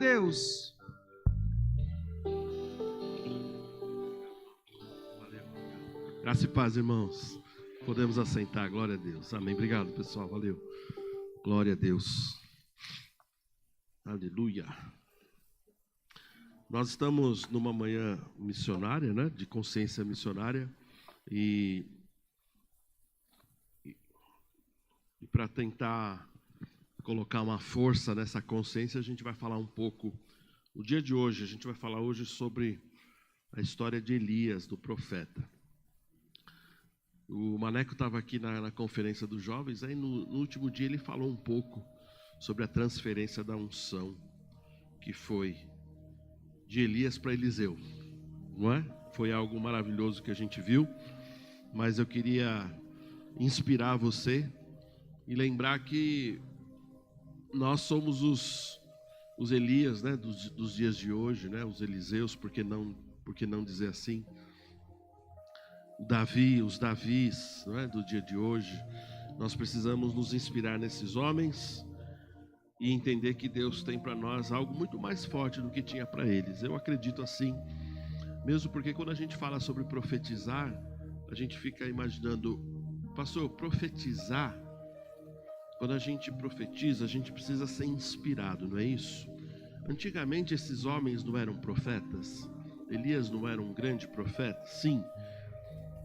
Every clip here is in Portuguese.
Deus. Graça e paz, irmãos. Podemos assentar, glória a Deus. Amém. Obrigado, pessoal. Valeu. Glória a Deus. Aleluia. Nós estamos numa manhã missionária, né? De consciência missionária. E para tentar colocar uma força nessa consciência, a gente vai falar um pouco. O dia de hoje, a gente vai falar hoje sobre a história de Elias, do profeta. O Maneco estava aqui na conferência dos jovens, aí no último dia ele falou um pouco sobre a transferência da unção, que foi de Elias para Eliseu, não é? Foi algo maravilhoso que a gente viu, mas eu queria inspirar você e lembrar que nós somos os Elias, né, dos dias de hoje, né, os Eliseus, por que não dizer assim? Os Davis, não é, do dia de hoje. Nós precisamos nos inspirar nesses homens e entender que Deus tem para nós algo muito mais forte do que tinha para eles. Eu acredito assim, mesmo porque quando a gente fala sobre profetizar, a gente fica imaginando, pastor, profetizar. Quando a gente profetiza, a gente precisa ser inspirado, não é isso? Antigamente esses homens não eram profetas. Elias não era um grande profeta? Sim.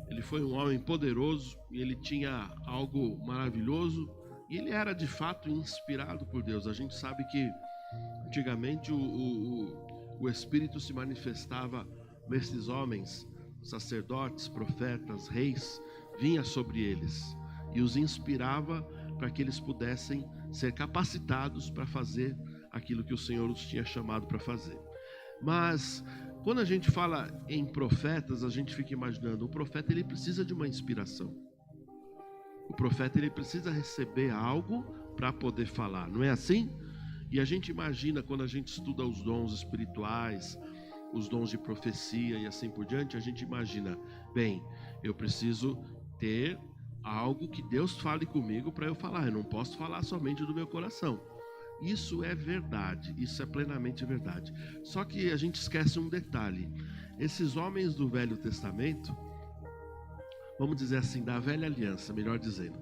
Ele foi um homem poderoso e ele tinha algo maravilhoso e ele era de fato inspirado por Deus. A gente sabe que antigamente o Espírito se manifestava nesses homens, sacerdotes, profetas, reis, vinha sobre eles e os inspirava para que eles pudessem ser capacitados para fazer aquilo que o Senhor os tinha chamado para fazer. Mas quando a gente fala em profetas, a gente fica imaginando, o profeta ele precisa de uma inspiração. O profeta ele precisa receber algo para poder falar, não é assim? E a gente imagina, quando a gente estuda os dons espirituais, os dons de profecia e assim por diante, a gente imagina, bem, eu preciso ter algo que Deus fale comigo para eu falar, eu não posso falar somente do meu coração. Isso é verdade, isso é plenamente verdade. Só que a gente esquece um detalhe. Esses homens do Velho Testamento, vamos dizer assim, da Velha Aliança, melhor dizendo,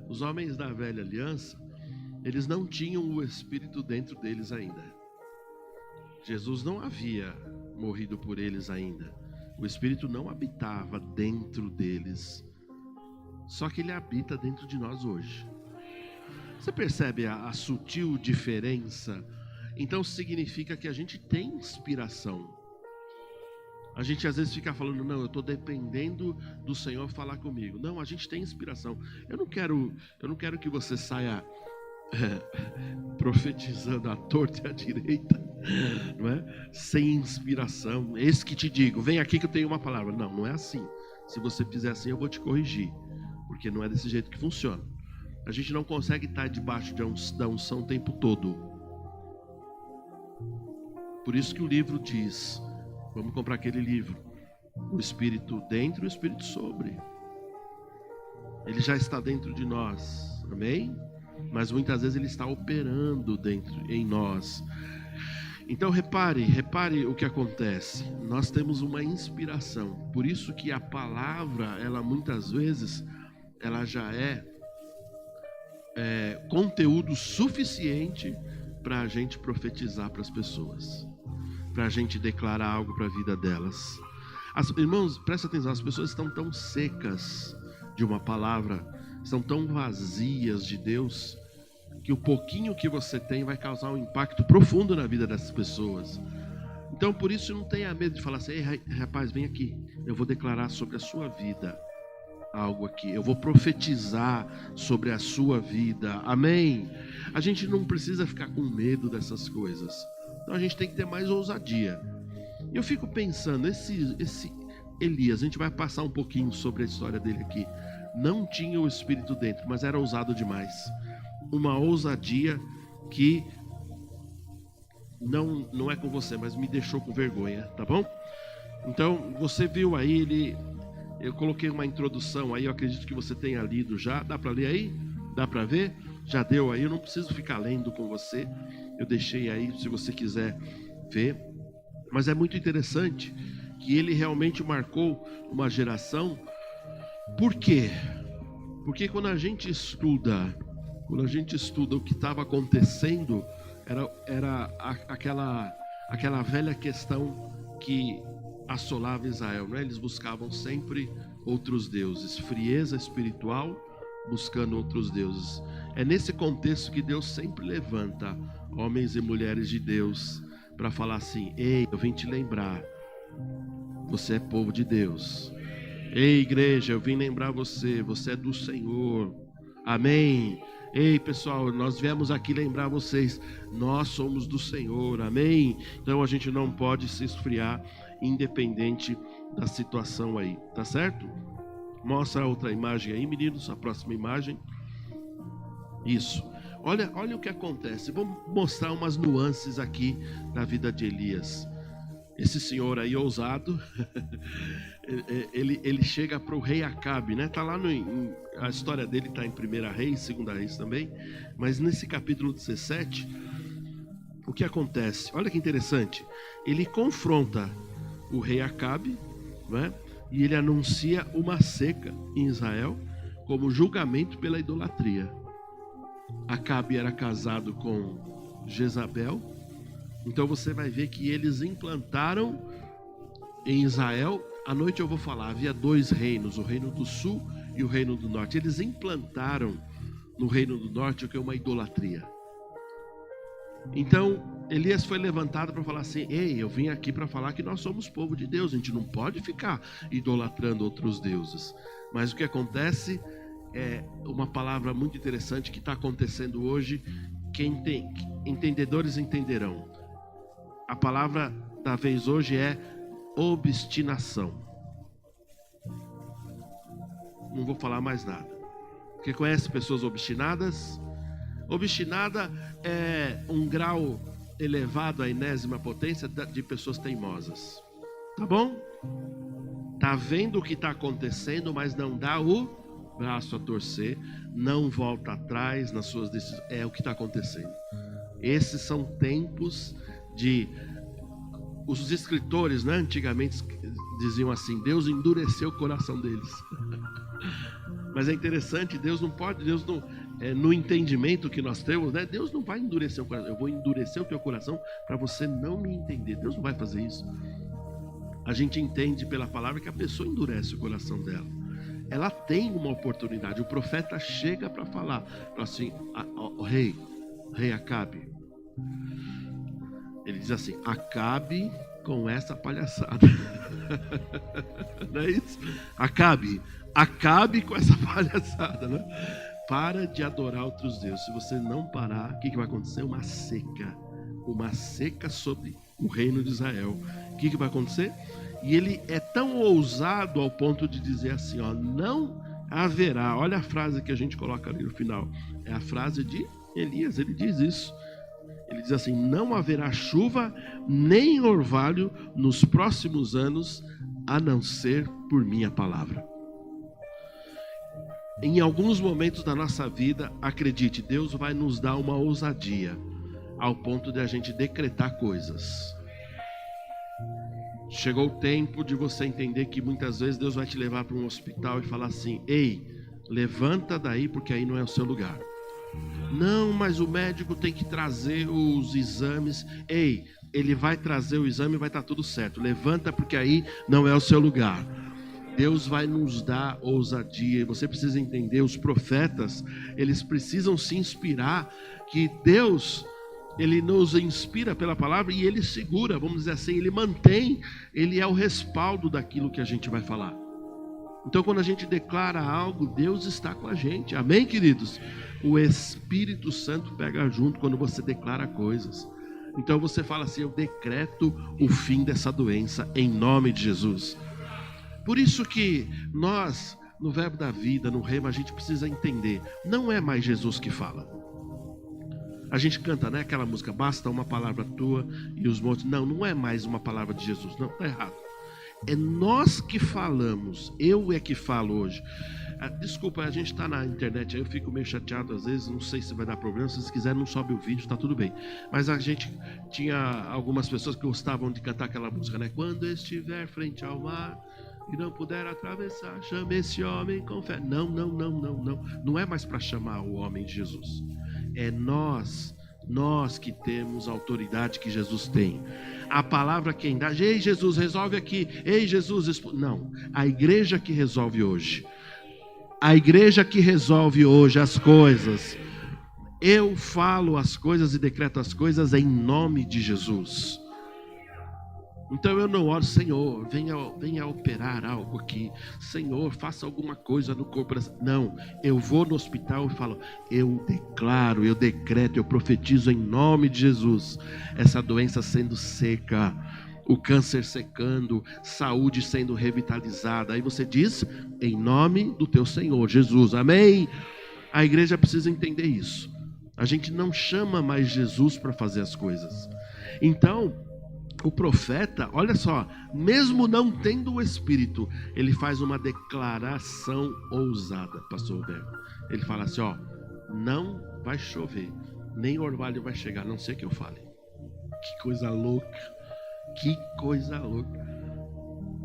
os homens da Velha Aliança, eles não tinham o Espírito dentro deles ainda. Jesus não havia morrido por eles ainda. O Espírito não habitava dentro deles. Só que ele habita dentro de nós hoje. Você percebe a sutil diferença? Então significa que a gente tem inspiração. A gente às vezes fica falando, não, eu estou dependendo do Senhor falar comigo. Não, a gente tem inspiração. Eu não quero que você saia profetizando à torta e à direita, não é? Sem inspiração. Eis que te digo, vem aqui que eu tenho uma palavra. Não, não é assim. Se você fizer assim, eu vou te corrigir, porque não é desse jeito que funciona. A gente não consegue estar debaixo da unção o tempo todo. Por isso que o livro diz, vamos comprar aquele livro, o Espírito dentro e o Espírito sobre. Ele já está dentro de nós, amém? Mas muitas vezes ele está operando em nós. Então repare o que acontece. Nós temos uma inspiração. Por isso que a palavra, ela muitas vezes, ela já é conteúdo suficiente para a gente profetizar para as pessoas, para a gente declarar algo para a vida delas. Irmãos, presta atenção, as pessoas estão tão secas de uma palavra, estão tão vazias de Deus, que o pouquinho que você tem vai causar um impacto profundo na vida dessas pessoas. Então por isso não tenha medo de falar assim, ei rapaz, vem aqui, eu vou declarar sobre a sua vida algo aqui, eu vou profetizar sobre a sua vida, amém? A gente não precisa ficar com medo dessas coisas, então a gente tem que ter mais ousadia. Eu fico pensando, esse Elias, a gente vai passar um pouquinho sobre a história dele aqui, não tinha o Espírito dentro, mas era ousado demais, uma ousadia que não é com você, mas me deixou com vergonha, tá bom? Então você viu aí, eu coloquei uma introdução aí, eu acredito que você tenha lido já. Dá para ler aí? Dá para ver? já deu aí, eu não preciso ficar lendo com você. Eu deixei aí, se você quiser ver. Mas é muito interessante que ele realmente marcou uma geração. Por quê? Porque quando a gente estuda o que estava acontecendo, era aquela velha questão que assolava Israel, né? Eles buscavam sempre outros deuses, frieza espiritual, buscando outros deuses. É nesse contexto que Deus sempre levanta homens e mulheres de Deus para falar assim: ei, eu vim te lembrar, você é povo de Deus. Ei, igreja, eu vim lembrar você é do Senhor. Amém. Ei, pessoal, nós viemos aqui lembrar vocês, nós somos do Senhor. Amém. Então a gente não pode se esfriar, independente da situação aí, tá certo? Mostra a outra imagem aí, meninos, a próxima imagem. Isso. Olha o que acontece. Vamos mostrar umas nuances aqui da vida de Elias. Esse senhor aí ousado, ele chega para o rei Acabe, né? Tá lá a história dele está em 1 Reis, 2 Reis também, mas nesse capítulo 17, o que acontece? Olha que interessante. Ele confronta o rei Acabe, né? E ele anuncia uma seca em Israel como julgamento pela idolatria. Acabe era casado com Jezabel. Então você vai ver que eles implantaram em Israel, à noite eu vou falar, havia 2 reinos, o reino do sul e o reino do norte. Eles implantaram no reino do norte o que é uma idolatria. Então Elias foi levantado para falar assim: ei, eu vim aqui para falar que nós somos povo de Deus, a gente não pode ficar idolatrando outros deuses. Mas o que acontece é uma palavra muito interessante que está acontecendo hoje. Quem tem entendedores entenderão. A palavra da vez hoje é obstinação. Não vou falar mais nada. Porque conhece pessoas obstinadas? Obstinada é um grau elevado à enésima potência de pessoas teimosas. Tá bom? Tá vendo o que está acontecendo, mas não dá o braço a torcer, não volta atrás nas suas decisões. É o que está acontecendo. Esses são tempos de... Os escritores, né, antigamente diziam assim: Deus endureceu o coração deles. Mas é interessante, Deus não, no entendimento que nós temos, né, Deus não vai endurecer o coração. Eu vou endurecer o teu coração para você não me entender. Deus não vai fazer isso. A gente entende pela palavra que a pessoa endurece o coração dela. Ela tem uma oportunidade. O profeta chega para falar assim: rei Acabe. Ele diz assim: acabe com essa palhaçada. Não é isso? Acabe com essa palhaçada, né? Para de adorar outros deuses. Se você não parar, o que vai acontecer? Uma seca sobre o reino de Israel. O que vai acontecer? E ele é tão ousado ao ponto de dizer assim, ó: não haverá. Olha a frase que a gente coloca ali no final. É a frase de Elias, ele diz isso. Ele diz assim: não haverá chuva nem orvalho nos próximos anos, a não ser por minha palavra. Em alguns momentos da nossa vida, acredite, Deus vai nos dar uma ousadia ao ponto de a gente decretar coisas. Chegou o tempo de você entender que muitas vezes Deus vai te levar para um hospital e falar assim: ei, levanta daí porque aí não é o seu lugar. Não, mas o médico tem que trazer os exames. Ei, ele vai trazer o exame e vai estar tudo certo. Levanta porque aí não é o seu lugar. Deus vai nos dar ousadia. E você precisa entender, os profetas, eles precisam se inspirar, que Deus, ele nos inspira pela palavra e ele segura, vamos dizer assim, ele mantém, ele é o respaldo daquilo que a gente vai falar. Então quando a gente declara algo, Deus está com a gente. Amém, queridos? O Espírito Santo pega junto quando você declara coisas. Então você fala assim: eu decreto o fim dessa doença em nome de Jesus. Por isso que nós, no Verbo da Vida, no Rema, a gente precisa entender, não é mais Jesus que fala. A gente canta, né, aquela música: basta uma palavra tua e os montes. Não é mais uma palavra de Jesus, não, está errado. É nós que falamos. Eu é que falo hoje. Desculpa, a gente está na internet, aí eu fico meio chateado às vezes, não sei se vai dar problema. Se vocês quiserem, não sobe o vídeo, tá tudo bem. Mas a gente tinha algumas pessoas que gostavam de cantar aquela música, né? Quando estiver frente ao mar e não puder atravessar, chame esse homem com fé. Não. Não é mais para chamar o homem de Jesus. É nós que temos a autoridade que Jesus tem. A palavra quem dá, ei Jesus, resolve aqui. Ei Jesus, não. A igreja que resolve hoje. A igreja que resolve hoje as coisas. Eu falo as coisas e decreto as coisas em nome de Jesus. Então eu não oro, Senhor, venha operar algo aqui. Senhor, faça alguma coisa no corpo. Não, eu vou no hospital e falo, eu declaro, eu decreto, eu profetizo em nome de Jesus. Essa doença sendo seca, o câncer secando, saúde sendo revitalizada. Aí você diz, em nome do teu Senhor Jesus, amém? A igreja precisa entender isso. A gente não chama mais Jesus para fazer as coisas. Então, o profeta, olha só, mesmo não tendo o Espírito, ele faz uma declaração ousada, pastor Roberto. Ele fala assim, ó, não vai chover, nem orvalho vai chegar, a não ser que eu fale. Que coisa louca. Que coisa louca.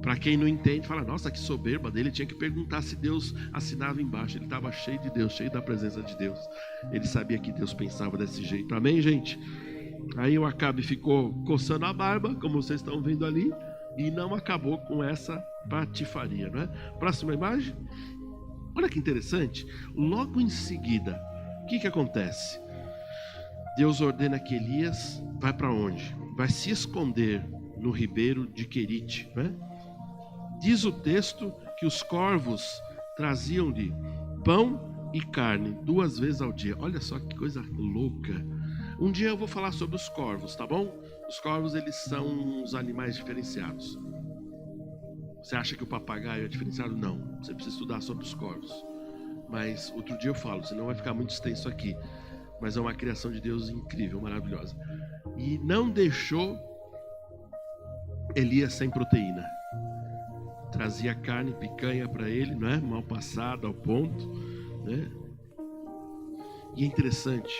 Para quem não entende, fala, nossa, que soberba dele, tinha que perguntar se Deus assinava embaixo. Ele estava cheio de Deus, cheio da presença de Deus. Ele sabia que Deus pensava desse jeito, amém, gente? Aí o Acabe ficou coçando a barba, como vocês estão vendo ali, e não acabou com essa patifaria, não é? Próxima imagem. Olha que interessante. Logo em seguida, o que acontece? Deus ordena que Elias vai para onde? Vai se esconder no ribeiro de Querite, né? Diz o texto que os corvos traziam-lhe pão e carne 2 vezes ao dia. Olha só que coisa louca. Um dia eu vou falar sobre os corvos, tá bom? Os corvos, eles são uns animais diferenciados. Você acha que o papagaio é diferenciado? Não. Você precisa estudar sobre os corvos. Mas outro dia eu falo, senão vai ficar muito extenso aqui. Mas é uma criação de Deus incrível, maravilhosa. E não deixou Elias sem proteína. Trazia carne, picanha para ele, não é? Mal passada, ao ponto, né? E é interessante,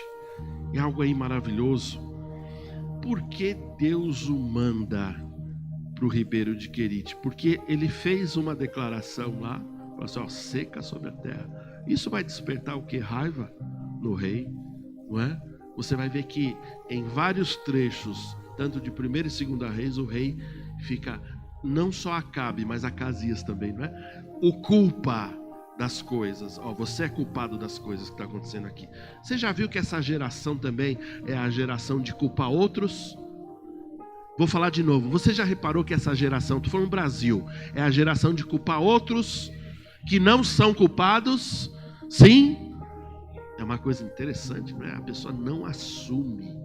é algo aí maravilhoso. Por que Deus o manda para o ribeiro de Querite? Porque ele fez uma declaração lá, falou assim, ó, seca sobre a terra. Isso vai despertar o que? Raiva no rei, não é? Você vai ver que em vários trechos, tanto de 1º e 2º Reis, o rei fica, não só Acabe, mas Acasias também, não é? O culpa das coisas, ó, você é culpado das coisas que está acontecendo aqui. Você já viu que essa geração também é a geração de culpar outros? Vou falar de novo, você já reparou que essa geração, estou falando no Brasil, é a geração de culpar outros que não são culpados? Sim? É uma coisa interessante, não é? A pessoa não assume.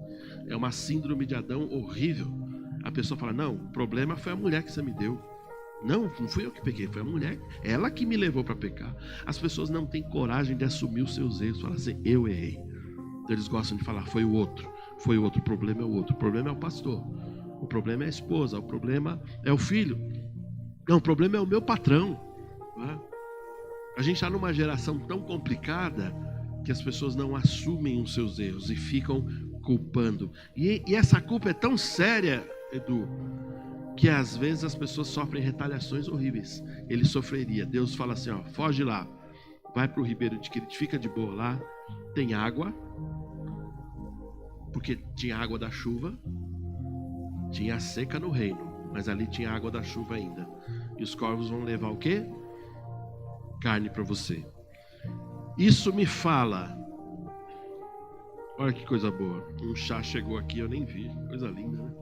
É uma síndrome de Adão horrível. A pessoa fala, não, o problema foi a mulher que você me deu. Não fui eu que pequei, foi a mulher. Ela que me levou para pecar. As pessoas não têm coragem de assumir os seus erros. Falar assim, eu errei. Então eles gostam de falar, foi o outro. Foi o outro, o problema é o outro. O problema é o pastor. O problema é a esposa. O problema é o filho. Não, o problema é o meu patrão. A gente está numa geração tão complicada que as pessoas não assumem os seus erros e ficam culpando. E essa culpa é tão séria, Edu, que às vezes as pessoas sofrem retaliações horríveis. Ele sofreria. Deus fala assim, ó, foge lá, vai para o ribeiro de Querite, fica de boa lá, tem água, porque tinha água da chuva, tinha seca no reino, mas ali tinha água da chuva ainda. E os corvos vão levar o quê? Carne para você. Isso me fala. Olha que coisa boa. Um chá chegou aqui, eu nem vi. Coisa linda, né?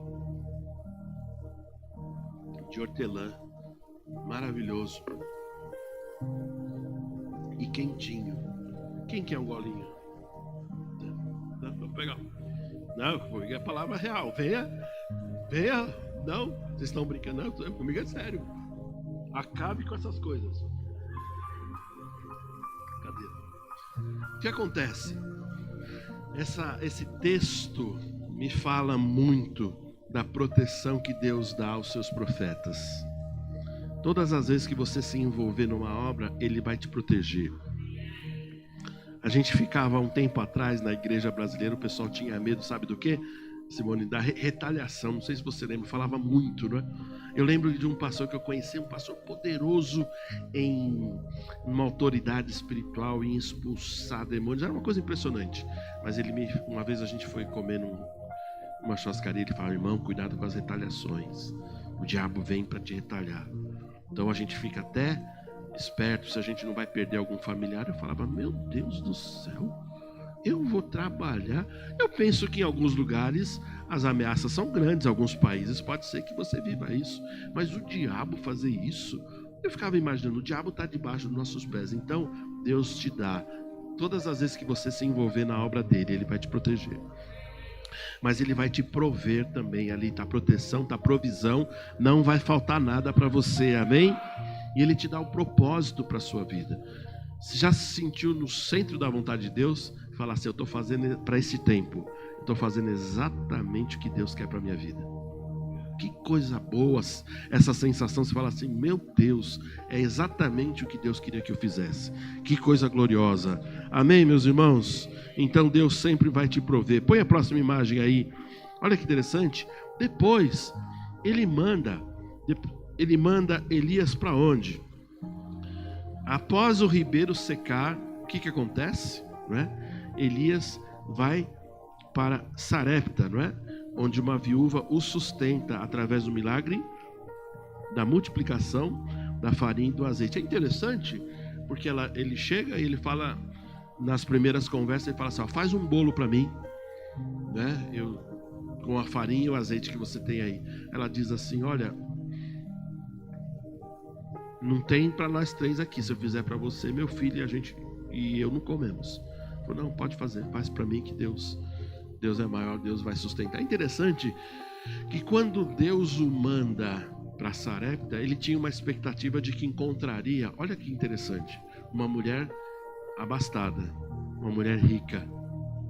De hortelã. Maravilhoso. E quentinho. Quem quer um golinho? Dá pra pegar. Não, comigo é a palavra real. Venha. Não, vocês estão brincando. Não, comigo é sério. Acabe com essas coisas. O que acontece? Esse texto me fala muito da proteção que Deus dá aos seus profetas. Todas as vezes que você se envolver numa obra, Ele vai te proteger. A gente ficava um tempo atrás na igreja brasileira, o pessoal tinha medo, sabe do quê? Simone, da retaliação. Não sei se você lembra, falava muito, não é? Eu lembro de um pastor que eu conheci, um pastor poderoso em uma autoridade espiritual, em expulsar demônios. Era uma coisa impressionante. Mas uma vez a gente foi comer numa churrascaria, ele falou: irmão, cuidado com as retaliações. O diabo vem para te retalhar. Então a gente fica até esperto se a gente não vai perder algum familiar. Eu falava: meu Deus do céu, eu vou trabalhar. Eu penso que em alguns lugares as ameaças são grandes, alguns países pode ser que você viva isso, mas o diabo fazer isso, eu ficava imaginando, o diabo está debaixo dos nossos pés. Então Deus te dá, todas as vezes que você se envolver na obra dele, Ele vai te proteger, mas Ele vai te prover também. Ali está proteção, está provisão, não vai faltar nada para você, amém? E Ele te dá o propósito para a sua vida. Você já se sentiu no centro da vontade de Deus? Fala assim: eu estou fazendo para esse tempo, estou fazendo exatamente o que Deus quer para a minha vida. Que coisa boa essa sensação. Você fala assim: meu Deus, é exatamente o que Deus queria que eu fizesse. Que coisa gloriosa, amém, meus irmãos? Então Deus sempre vai te prover. Põe a próxima imagem aí. Olha que interessante. Depois ele manda Elias para onde? Após o ribeiro secar, o que acontece? Não é? Elias vai para Sarepta, não é? Onde uma viúva o sustenta através do milagre da multiplicação da farinha e do azeite. É interessante, porque ele chega e ele fala, nas primeiras conversas, ele fala assim: ó, faz um bolo para mim, né? Com a farinha e o azeite que você tem aí. Ela diz assim: olha, não tem para nós três aqui. Se eu fizer para você, meu filho e eu não comemos. Falou: não, pode fazer, faz para mim, que Deus é maior, Deus vai sustentar. É interessante que quando Deus o manda para Sarepta, ele tinha uma expectativa de que encontraria, olha que interessante, uma mulher abastada, uma mulher rica.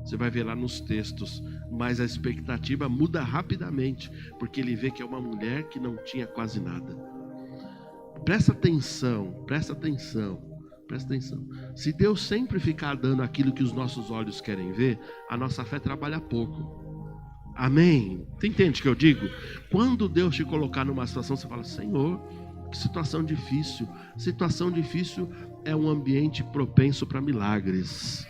Você vai ver lá nos textos, mas a expectativa muda rapidamente, porque ele vê que é uma mulher que não tinha quase nada. Presta atenção. Se Deus sempre ficar dando aquilo que os nossos olhos querem ver, a nossa fé trabalha pouco. Amém? Você entende o que eu digo? Quando Deus te colocar numa situação, você fala: Senhor, que situação difícil. Situação difícil é um ambiente propenso para milagres.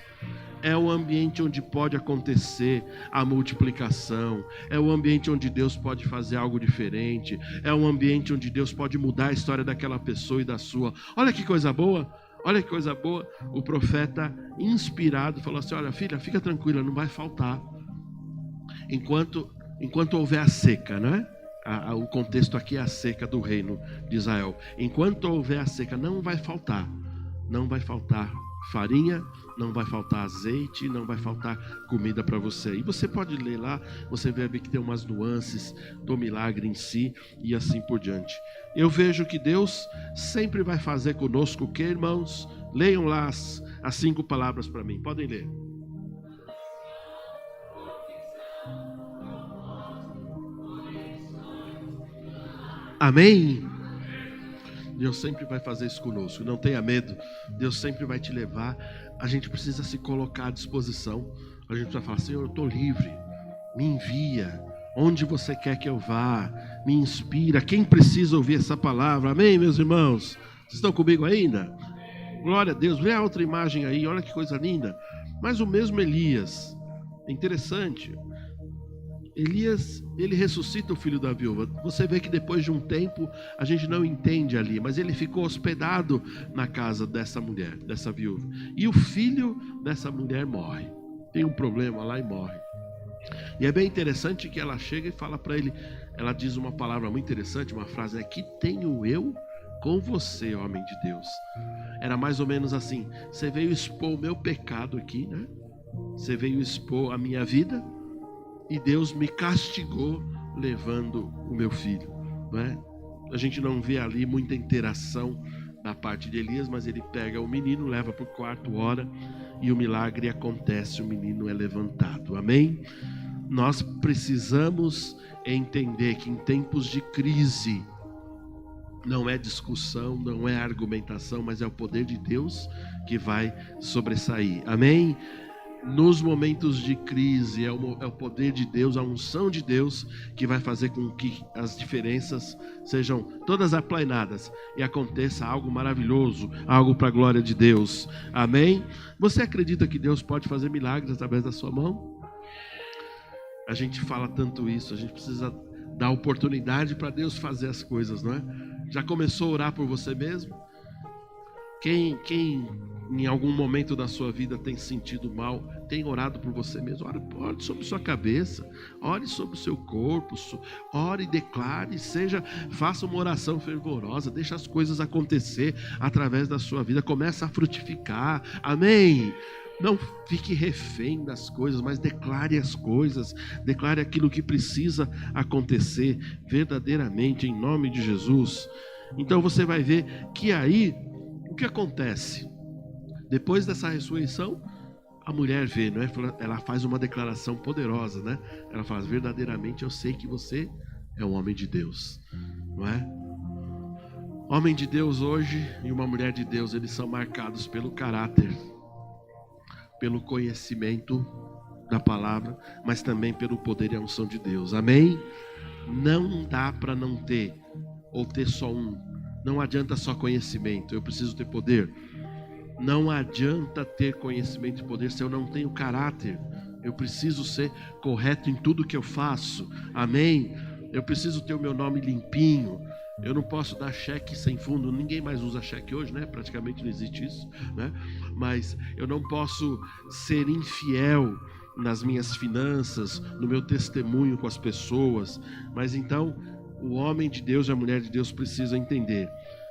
É o ambiente onde pode acontecer a multiplicação. É o ambiente onde Deus pode fazer algo diferente. É um ambiente onde Deus pode mudar a história daquela pessoa e da sua. Olha que coisa boa. Olha que coisa boa. O profeta, inspirado, falou assim: olha, filha, fica tranquila, não vai faltar. Enquanto houver a seca, né? O contexto aqui é a seca do reino de Israel. Enquanto houver a seca, não vai faltar. Não vai faltar farinha, não vai faltar azeite, não vai faltar comida para você. E você pode ler lá, você vai ver que tem umas nuances do milagre em si e assim por diante. Eu vejo que Deus sempre vai fazer conosco o que, irmãos? Leiam lá as 5 palavras para mim, podem ler. Amém? Deus sempre vai fazer isso conosco, não tenha medo. Deus sempre vai te levar. A gente precisa se colocar à disposição. A gente precisa falar: Senhor, eu estou livre, me envia, onde você quer que eu vá, me inspira. Quem precisa ouvir essa palavra? Amém, meus irmãos? Vocês estão comigo ainda? Glória a Deus. Vê a outra imagem aí, olha que coisa linda. Mas o mesmo Elias, é interessante, Elias, ele ressuscita o filho da viúva. Você vê que depois de um tempo, a gente não entende ali, mas ele ficou hospedado na casa dessa mulher, dessa viúva. E o filho dessa mulher morre. Tem um problema lá e morre. E é bem interessante que ela chega e fala para ele, ela diz uma palavra muito interessante, uma frase: que tenho eu com você, homem de Deus. Era mais ou menos assim: você veio expor o meu pecado aqui, né? Você veio expor a minha vida, e Deus me castigou levando o meu filho, não é? A gente não vê ali muita interação da parte de Elias, mas ele pega o menino, leva para o quarto, ora, e o milagre acontece, o menino é levantado. Amém? Nós precisamos entender que em tempos de crise, Não é discussão, não é argumentação, mas é o poder de Deus que vai sobressair. Amém? Nos momentos de crise, é o poder de Deus, a unção de Deus que vai fazer com que as diferenças sejam todas aplainadas e aconteça algo maravilhoso, algo para a glória de Deus. Amém? Você acredita que Deus pode fazer milagres através da sua mão? A gente fala tanto isso, a gente precisa dar oportunidade para Deus fazer as coisas, não é? Já começou a orar por você mesmo? Quem em algum momento da sua vida tem sentido mal, tem orado por você mesmo? Ore sobre sua cabeça, ore sobre o seu corpo, ore, declare, faça uma oração fervorosa, deixe as coisas acontecer através da sua vida, começa a frutificar, amém? Não fique refém das coisas, mas declare as coisas, declare aquilo que precisa acontecer verdadeiramente em nome de Jesus. Então você vai ver que aí, o que acontece? Depois dessa ressurreição, a mulher vê, não é? Ela faz uma declaração poderosa, né? Ela fala, verdadeiramente eu sei que você é um homem de Deus, não é? Homem de Deus hoje e uma mulher de Deus, eles são marcados pelo caráter, pelo conhecimento da palavra, mas também pelo poder e a unção de Deus, amém? Não dá para não ter, ou ter só um. Não adianta só conhecimento, eu preciso ter poder. Não adianta ter conhecimento e poder se eu não tenho caráter. Eu preciso ser correto em tudo que eu faço, amém? Eu preciso ter o meu nome limpinho. Eu não posso dar cheque sem fundo. Ninguém mais usa cheque hoje, né? Praticamente não existe isso, né? Mas eu não posso ser infiel nas minhas finanças, no meu testemunho com as pessoas. Mas então, o homem de Deus e a mulher de Deus precisam entender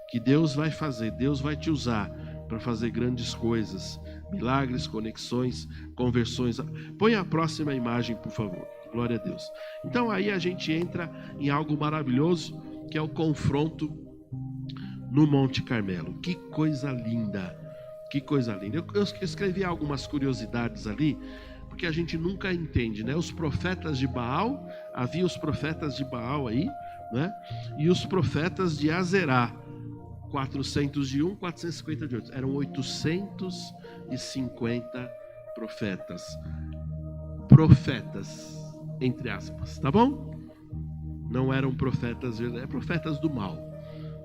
que Deus vai fazer, Deus vai te usar para fazer grandes coisas, milagres, conexões, conversões. Põe a próxima imagem, por favor. Glória a Deus. Então aí a gente entra em algo maravilhoso, que é o confronto no Monte Carmelo. Que coisa linda, que coisa linda. Eu escrevi algumas curiosidades ali, porque a gente nunca entende, né? Os profetas de Baal, havia os profetas de Baal aí, né? E os profetas de Azerá, 401, 450 de outros. Eram 850 profetas. Profetas, entre aspas, tá bom? Não eram profetas verdadeiros, profetas do mal,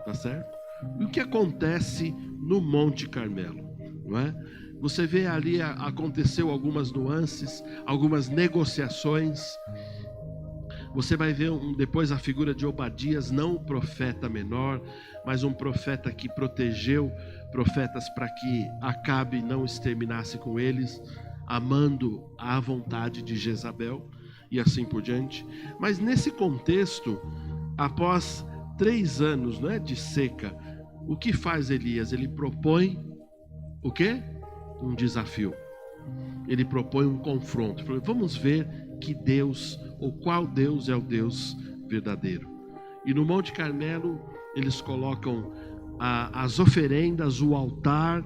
tá certo? E o que acontece no Monte Carmelo, não é? Você vê ali, aconteceu algumas nuances, algumas negociações. Você vai ver depois a figura de Obadias, não o profeta menor, mas um profeta que protegeu profetas para que Acabe não exterminasse com eles, amando à vontade de Jezabel e assim por diante. Mas nesse contexto, após 3 anos, né, de seca, o que faz Elias? Ele propõe o quê? Um desafio. Ele propõe um confronto. Vamos ver que Deus, ou qual Deus é o Deus verdadeiro. E no Monte Carmelo, eles colocam as oferendas, o altar,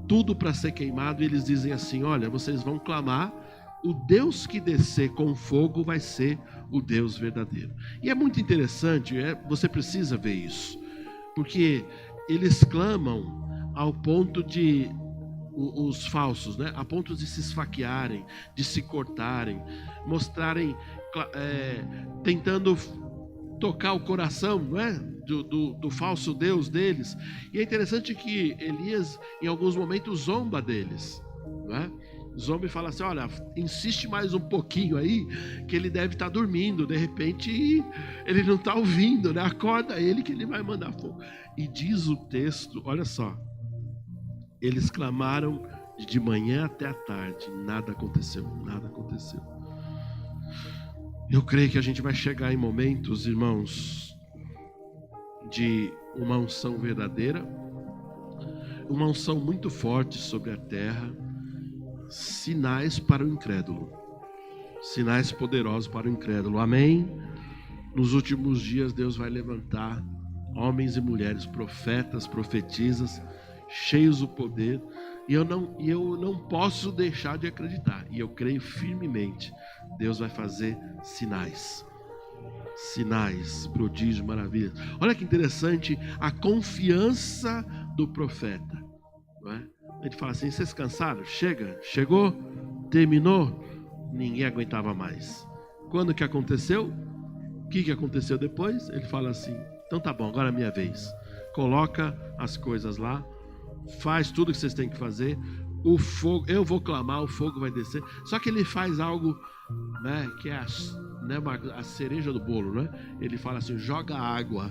tudo para ser queimado, e eles dizem assim, olha, vocês vão clamar, o Deus que descer com fogo vai ser o Deus verdadeiro. E é muito interessante, você precisa ver isso, porque eles clamam ao ponto de, os falsos, né, a ponto de se esfaquearem, de se cortarem, mostrarem, tentando tocar o coração, não é? Do falso Deus deles. E é interessante que Elias, em alguns momentos, zomba deles, não é? Zomba e fala assim, olha, insiste mais um pouquinho aí, que ele deve estar dormindo, de repente ele não está ouvindo, né? Acorda ele que ele vai mandar fogo. E diz o texto, olha só, eles clamaram de manhã até a tarde, nada aconteceu, nada aconteceu. Eu creio que a gente vai chegar em momentos, irmãos, de uma unção verdadeira, uma unção muito forte sobre a terra, sinais para o incrédulo, sinais poderosos para o incrédulo, amém? Nos últimos dias Deus vai levantar homens e mulheres, profetas, profetisas, cheios do poder, e eu não posso deixar de acreditar, e eu creio firmemente, Deus vai fazer sinais, sinais, prodígios, maravilhas. Olha que interessante a confiança do profeta, não é? Ele fala assim: vocês cansaram? Chegou, terminou. Ninguém aguentava mais. Quando que aconteceu? O que aconteceu depois? Ele fala assim: então tá bom, agora é a minha vez. Coloca as coisas lá, faz tudo que vocês têm que fazer. O fogo, eu vou clamar, o fogo vai descer. Só que ele faz algo, né, que é a cereja do bolo, né? Ele fala assim: joga água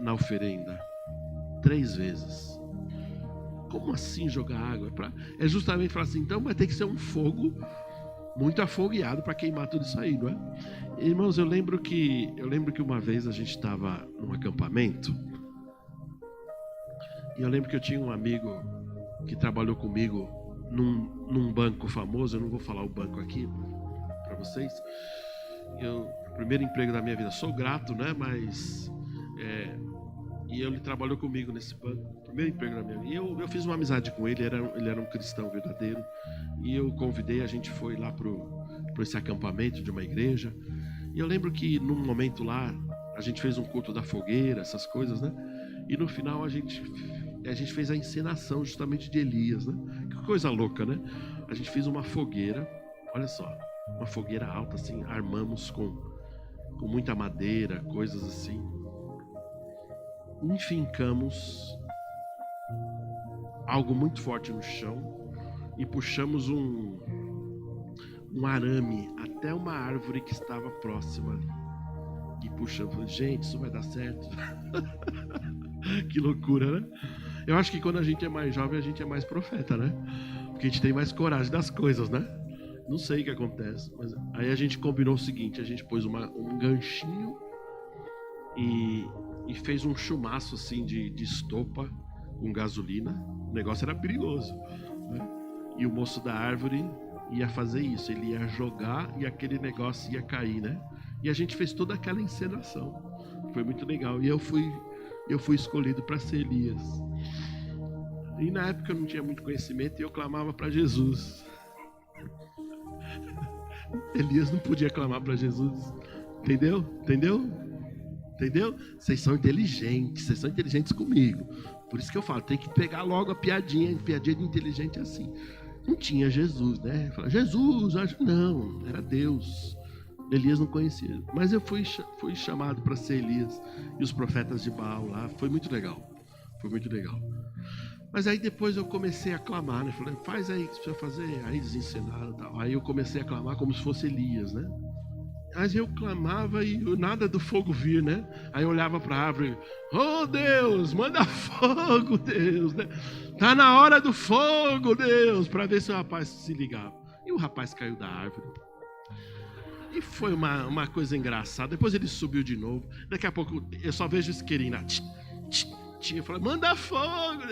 na oferenda 3 vezes. Como assim jogar água? É justamente falar assim: então vai ter que ser um fogo muito afogueado para queimar tudo isso aí, não é? Irmãos, eu lembro que uma vez a gente estava num acampamento. E eu lembro que eu tinha um amigo que trabalhou comigo num banco famoso. Eu não vou falar o banco aqui para vocês. O primeiro emprego da minha vida, sou grato, né? Mas e ele trabalhou comigo nesse banco, primeiro emprego da minha vida. E eu fiz uma amizade com ele. Ele era um cristão verdadeiro. E eu convidei, a gente foi lá pro esse acampamento de uma igreja. E eu lembro que num momento lá a gente fez um culto da fogueira, essas coisas, né? E no final a gente fez a encenação justamente de Elias, né? Que coisa louca, né? A gente fez uma fogueira, olha só, uma fogueira alta assim, armamos com muita madeira, coisas assim. Enfincamos algo muito forte no chão e puxamos um arame até uma árvore que estava próxima ali. E puxamos, gente, isso vai dar certo. Que loucura, né? Eu acho que quando a gente é mais jovem, a gente é mais profeta, né? Porque a gente tem mais coragem das coisas, né? Não sei o que acontece, mas aí a gente combinou o seguinte: a gente pôs um ganchinho e fez um chumaço assim de estopa com gasolina. O negócio era perigoso, né? E o moço da árvore ia fazer isso, ele ia jogar e aquele negócio ia cair, né? E a gente fez toda aquela encenação. Foi muito legal. E eu fui escolhido para ser Elias. E na época eu não tinha muito conhecimento e eu clamava para Jesus. Elias não podia clamar para Jesus. Entendeu? Vocês são inteligentes comigo. Por isso que eu falo, tem que pegar logo a piadinha de inteligente assim. Não tinha Jesus, né? Fala, Jesus, não, era Deus. Elias não conhecia, mas eu fui chamado para ser Elias e os profetas de Baal lá. Foi muito legal. Mas aí depois eu comecei a clamar, né? Falei, faz aí o que você precisa fazer. Aí eles ensinaram e tal. Aí eu comecei a clamar como se fosse Elias, né? Mas eu clamava e nada do fogo vir, né? Aí eu olhava para a árvore: oh Deus, manda fogo, Deus, né? Tá na hora do fogo, Deus, para ver se o rapaz se ligava. E o rapaz caiu da árvore. E foi uma coisa engraçada. Depois ele subiu de novo. Daqui a pouco eu só vejo isqueirinho lá. Eu falei, manda fogo.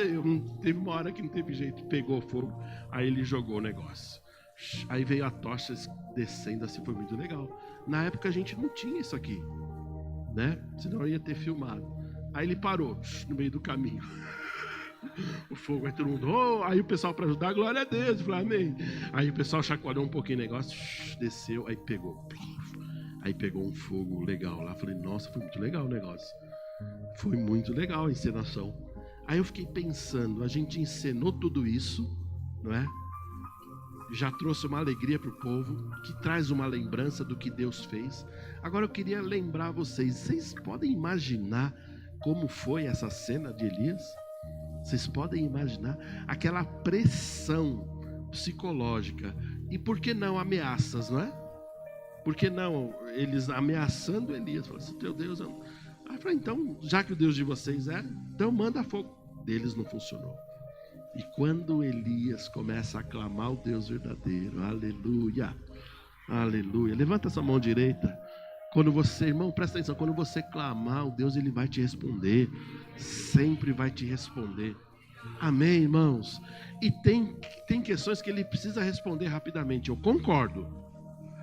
Teve uma hora que não teve jeito, pegou fogo. Aí ele jogou o negócio. Aí veio a tocha descendo assim, foi muito legal. Na época a gente não tinha isso aqui, né? Senão eu ia ter filmado. Aí ele parou no meio do caminho. O fogo, aí todo mundo, aí o pessoal para ajudar, glória a Deus, eu falei, amém. Aí o pessoal chacoalhou um pouquinho o negócio, desceu, aí pegou um fogo legal lá. Falei, nossa, foi muito legal o negócio. Foi muito legal a encenação. Aí eu fiquei pensando, a gente encenou tudo isso, não é? Já trouxe uma alegria para o povo, que traz uma lembrança do que Deus fez. Agora eu queria lembrar vocês podem imaginar como foi essa cena de Elias? Vocês podem imaginar aquela pressão psicológica e por que não ameaças, não é? Por que não eles ameaçando Elias? Falaram assim, teu Deus... Aí eu falei, então, já que o Deus de vocês então manda fogo. Deles não funcionou. E quando Elias começa a clamar o Deus verdadeiro, aleluia, aleluia. Levanta sua mão direita. Quando você, irmão, presta atenção, quando você clamar, o Deus ele vai te responder, sempre vai te responder. Amém, irmãos? E tem questões que ele precisa responder rapidamente, eu concordo.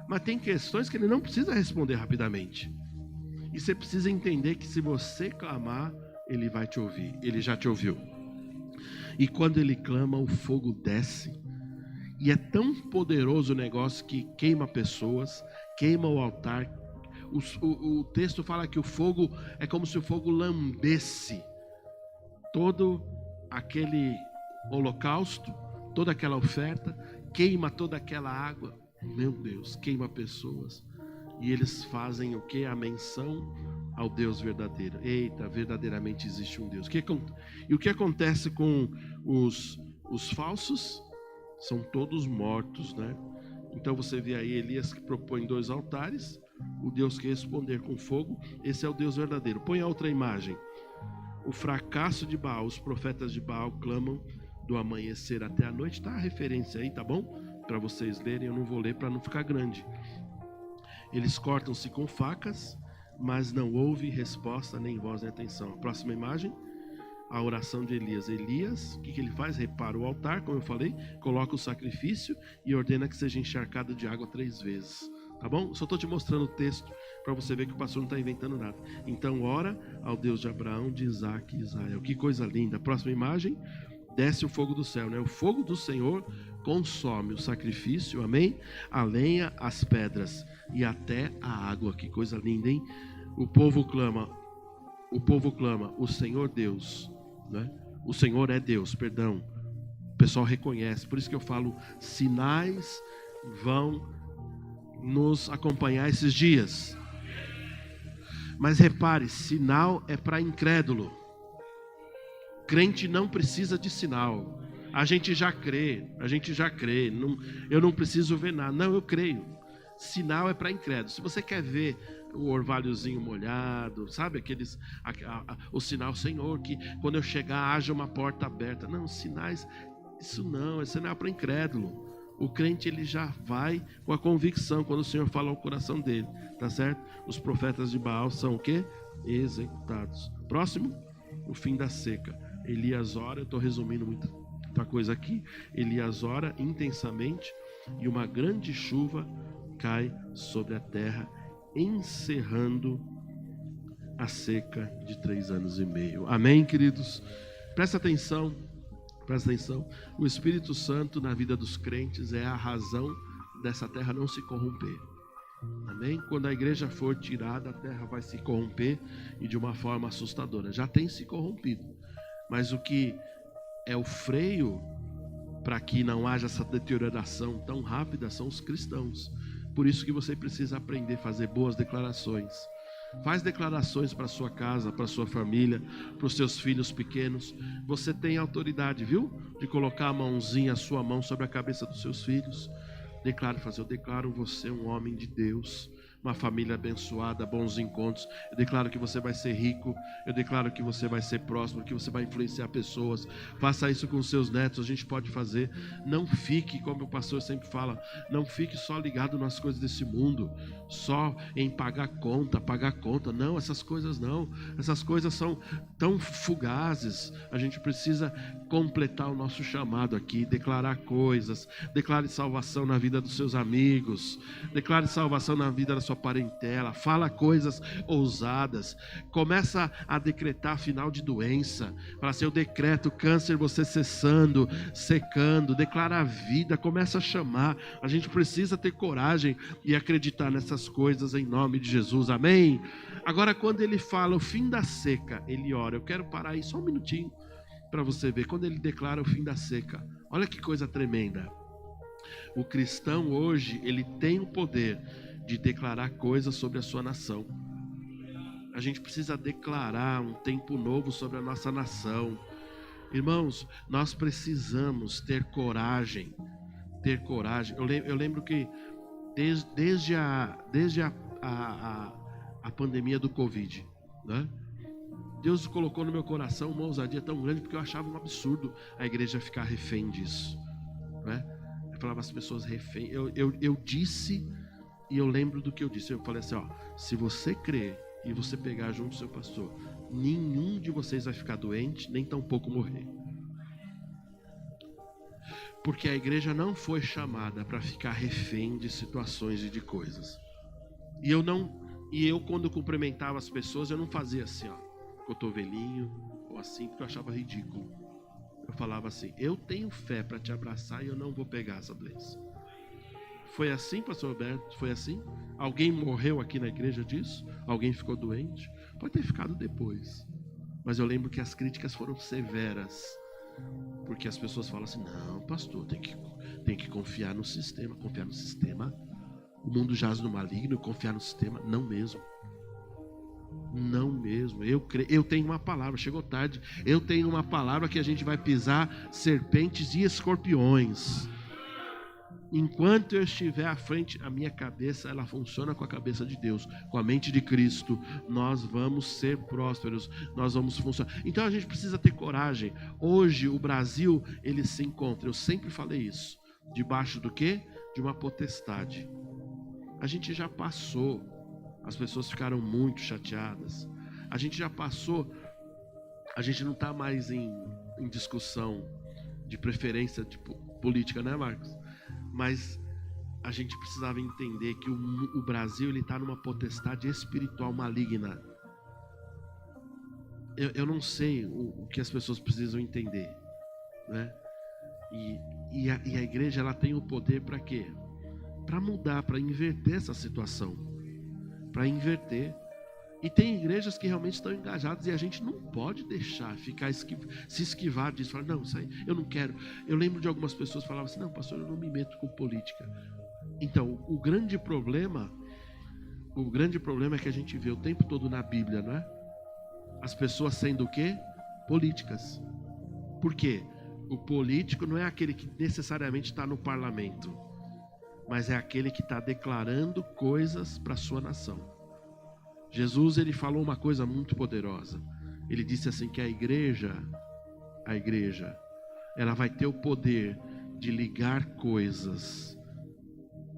Mas tem questões que ele não precisa responder rapidamente. E você precisa entender que se você clamar, ele vai te ouvir, ele já te ouviu. E quando ele clama, o fogo desce. E é tão poderoso o negócio que queima pessoas, queima o altar. O texto fala que o fogo é como se o fogo lambesse todo aquele holocausto, toda aquela oferta, queima toda aquela água. Meu Deus, queima pessoas. E eles fazem o que? A menção ao Deus verdadeiro. Eita, verdadeiramente existe um Deus. E o que acontece com os falsos? São todos mortos, né? Então você vê aí Elias que propõe 2 altares, o Deus que responder com fogo, esse é o Deus verdadeiro. Põe a outra imagem. O fracasso de Baal, os profetas de Baal clamam do amanhecer até a noite. Tá a referência aí, tá bom? Para vocês lerem, eu não vou ler para não ficar grande. Eles cortam-se com facas, mas não houve resposta, nem voz, nem atenção. A próxima imagem, a oração de Elias. Elias, o que ele faz? Repara o altar, como eu falei, coloca o sacrifício e ordena que seja encharcado de água 3 vezes. Tá bom? Só estou te mostrando o texto para você ver que o pastor não está inventando nada. Então ora ao Deus de Abraão, de Isaac e Israel. Que coisa linda. Próxima imagem, desce o fogo do céu, né? O fogo do Senhor consome o sacrifício, amém? A lenha, as pedras e até a água. Que coisa linda, hein? O povo clama, o Senhor Deus, né? O Senhor é Deus, perdão. O pessoal reconhece, por isso que eu falo, sinais vão nos acompanhar esses dias. Mas repare, sinal é para incrédulo. Crente não precisa de sinal. A gente já crê. Não, eu não preciso ver nada. Não, eu creio. Sinal é para incrédulo. Se você quer ver o orvalhozinho molhado, sabe aqueles, o sinal, Senhor, que quando eu chegar haja uma porta aberta. Não, sinais, isso não, é sinal para incrédulo. O crente, ele já vai com a convicção quando o Senhor fala ao coração dele, tá certo? Os profetas de Baal são o quê? Executados. Próximo, o fim da seca. Elias ora, eu estou resumindo muita coisa aqui. Elias ora intensamente e uma grande chuva cai sobre a terra, encerrando a seca de 3 anos e meio. Amém, queridos? Presta atenção. O Espírito Santo na vida dos crentes é a razão dessa terra não se corromper. Amém? Quando a igreja for tirada, a terra vai se corromper e de uma forma assustadora. Já tem se corrompido. Mas o que é o freio para que não haja essa deterioração tão rápida são os cristãos. Por isso que você precisa aprender a fazer boas declarações. Faz declarações para sua casa, para sua família, para os seus filhos pequenos. Você tem autoridade, viu? De colocar a mãozinha, a sua mão sobre a cabeça dos seus filhos. Eu declaro você um homem de Deus, uma família abençoada, bons encontros. Eu declaro que você vai ser rico. Eu declaro que você vai ser próspero, que você vai influenciar pessoas. Faça isso com os seus netos, a gente pode fazer. Não fique, como o pastor sempre fala, não fique só ligado nas coisas desse mundo, só em pagar conta. Não, essas coisas não. Essas coisas são tão fugazes. A gente precisa completar o nosso chamado aqui, declarar coisas. Declare salvação na vida dos seus amigos. Declare salvação na vida da sua parentela. Fala coisas ousadas. Começa a decretar final de doença. Fala assim, eu decreto câncer, você cessando, secando. Declara a vida, começa a chamar. A gente precisa ter coragem e acreditar nessas coisas em nome de Jesus, amém? Agora, quando ele fala o fim da seca, ele ora. Eu quero parar aí só um minutinho para você ver. Quando ele declara o fim da seca, olha que coisa tremenda. O cristão hoje, ele tem o poder de declarar coisas sobre a sua nação. A gente precisa declarar um tempo novo sobre a nossa nação. Irmãos, nós precisamos ter coragem. Eu lembro que desde a pandemia do Covid, né? Deus colocou no meu coração uma ousadia tão grande, porque eu achava um absurdo a igreja ficar refém disso, né? Eu falava as pessoas refém. Eu disse, e eu lembro do que eu disse. Eu falei assim, ó, se você crer e você pegar junto do seu pastor, nenhum de vocês vai ficar doente, nem tampouco morrer. Porque a igreja não foi chamada para ficar refém de situações e de coisas. E eu quando cumprimentava as pessoas, eu não fazia assim, ó, cotovelinho, ou assim, porque eu achava ridículo. Eu falava assim, eu tenho fé para te abraçar e eu não vou pegar essa doença. Foi assim, pastor Roberto? Foi assim? Alguém morreu aqui na igreja disso? Alguém ficou doente? Pode ter ficado depois. Mas eu lembro que as críticas foram severas. Porque as pessoas falam assim, não, pastor, tem que confiar no sistema. Confiar no sistema? O mundo jaz no maligno, confiar no sistema? Não mesmo. Não mesmo. Eu tenho uma palavra, chegou tarde. Eu tenho uma palavra que a gente vai pisar serpentes e escorpiões. Enquanto eu estiver à frente, a minha cabeça, ela funciona com a cabeça de Deus, com a mente de Cristo. Nós vamos ser prósperos, nós vamos funcionar. Então a gente precisa ter coragem. Hoje o Brasil, ele se encontra, eu sempre falei isso, debaixo do quê? De uma potestade. A gente já passou, as pessoas ficaram muito chateadas. A gente já passou, a gente não está mais em discussão de preferência de política, né, Marcos? Mas a gente precisava entender que o Brasil está numa potestade espiritual maligna. Eu não sei o que as pessoas precisam entender, né? E a igreja, ela tem o poder para quê? Para mudar, para inverter essa situação. Para inverter. E tem igrejas que realmente estão engajadas e a gente não pode deixar se esquivar disso. Falar, não, isso aí eu não quero. Eu lembro de algumas pessoas que falavam assim, não, pastor, eu não me meto com política. Então, o grande problema é que a gente vê o tempo todo na Bíblia, não é? As pessoas sendo o quê? Políticas. Por quê? O político não é aquele que necessariamente está no parlamento, mas é aquele que está declarando coisas para a sua nação. Jesus, ele falou uma coisa muito poderosa. Ele disse assim que a igreja, ela vai ter o poder de ligar coisas